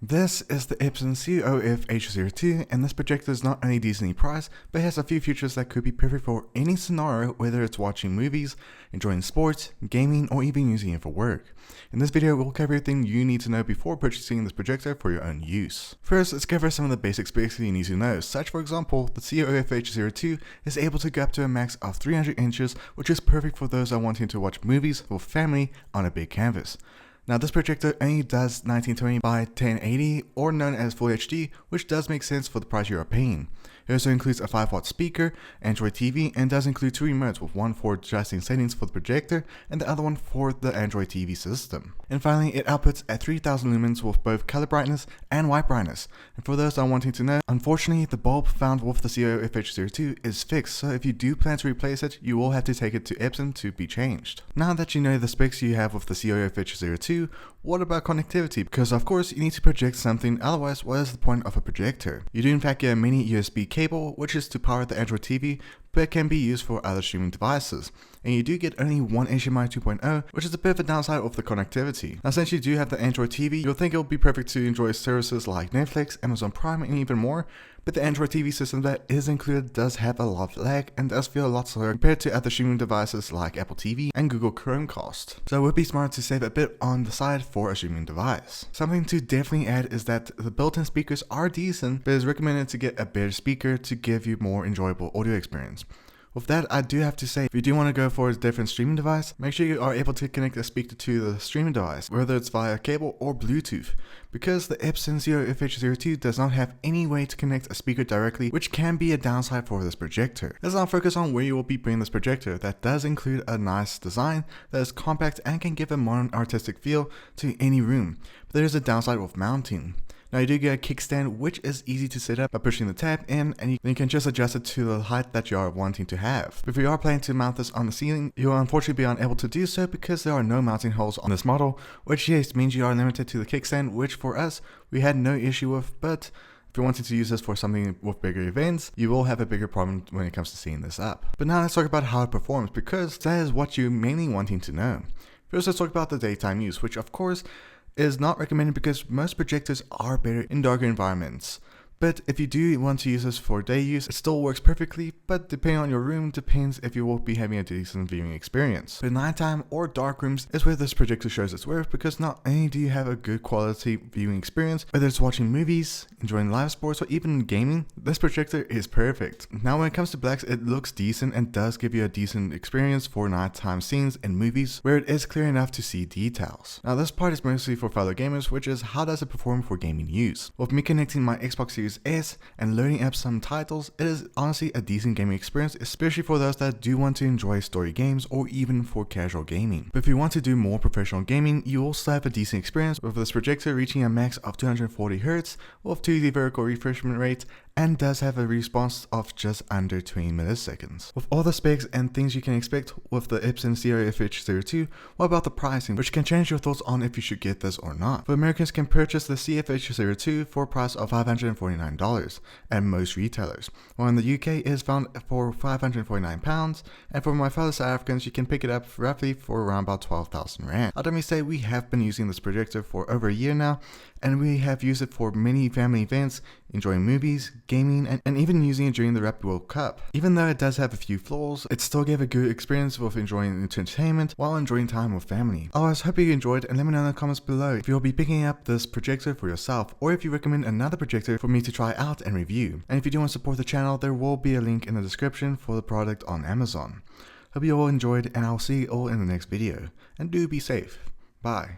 This is the Epson FH02, and this projector is not only decently priced, but has a few features that could be perfect for any scenario, whether it's watching movies, enjoying sports, gaming, or even using it for work. In this video, we'll cover everything you need to know before purchasing this projector for your own use. First, let's cover some of the basic specs you need to know, such for example, the FH02 is able to go up to a max of 300 inches, which is perfect for those that are wanting to watch movies with family on a big canvas. Now this projector only does 1920 by 1080 or known as Full HD, which does make sense for the price you are paying. It also includes a 5-watt speaker, Android TV, and does include 2 remotes, with one for adjusting settings for the projector and the other one for the Android TV system. And finally, it outputs at 3000 lumens with both color brightness and white brightness. And for those that are wanting to know, unfortunately the bulb found with the FH02 is fixed, so if you do plan to replace it, you will have to take it to Epson to be changed. Now that you know the specs you have with the FH02, what about connectivity? Because of course you need to project something, otherwise what is the point of a projector? You do in fact get a mini USB cable, which is to power the Android TV, but can be used for other streaming devices. And you do get only one HDMI 2.0, which is a bit of a downside of the connectivity. Now since you do have the Android TV, you'll think it will be perfect to enjoy services like Netflix, Amazon Prime, and even more, but the Android TV system that is included does have a lot of lag and does feel a lot slower compared to other streaming devices like Apple TV and Google Chromecast. So it would be smart to save a bit on the side for a streaming device. Something to definitely add is that the built-in speakers are decent, but it's recommended to get a better speaker to give you more enjoyable audio experience. With that, I do have to say, if you do want to go for a different streaming device, make sure you are able to connect a speaker to the streaming device, whether it's via cable or Bluetooth, because the Epson FH02 does not have any way to connect a speaker directly, which can be a downside for this projector. Let's now focus on where you will be bringing this projector. That does include a nice design that is compact and can give a modern artistic feel to any room, but there is a downside with mounting. Now you do get a kickstand, which is easy to set up by pushing the tab in, and you can just adjust it to the height that you are wanting to have. But if you are planning to mount this on the ceiling, you will unfortunately be unable to do so because there are no mounting holes on this model, which yes means you are limited to the kickstand, which for us we had no issue with, but if you wanted to use this for something with bigger events, you will have a bigger problem when it comes to seeing this up. But now let's talk about how it performs, because that is what you're mainly wanting to know. First, let's talk about the daytime use, which of course is not recommended because most projectors are better in darker environments. But if you do want to use this for day use, it still works perfectly, but depending on your room, depends if you will be having a decent viewing experience. But nighttime or dark rooms is where this projector shows its worth, because not only do you have a good quality viewing experience, whether it's watching movies, enjoying live sports, or even gaming, this projector is perfect. Now when it comes to blacks, it looks decent and does give you a decent experience for nighttime scenes in movies where it is clear enough to see details. Now this part is mostly for fellow gamers, which is how does it perform for gaming use. With me connecting my Xbox Series S and loading up some titles, it is honestly a decent gaming experience, especially for those that do want to enjoy story games or even for casual gaming. But if you want to do more professional gaming, you also have a decent experience with this projector reaching a max of 240Hz with 2D vertical refresh rate and does have a response of just under 20 milliseconds. With all the specs and things you can expect with the Epson FH02, what about the pricing, which can change your thoughts on if you should get this or not. But Americans can purchase the FH02 for a price of $549 at most retailers, while in the UK it is found for £549, and for my fellow South Africans you can pick it up roughly for around about 12,000 rand. I'll definitely say we have been using this projector for over a year now, and we have used it for many family events, enjoying movies, gaming, and even using it during the Rugby World Cup. Even though it does have a few flaws, it still gave a good experience with enjoying entertainment while enjoying time with family. I hope you enjoyed, and let me know in the comments below if you'll be picking up this projector for yourself, or if you recommend another projector for me to try out and review. And if you do want to support the channel, there will be a link in the description for the product on Amazon. Hope you all enjoyed, and I'll see you all in the next video. And do be safe. Bye.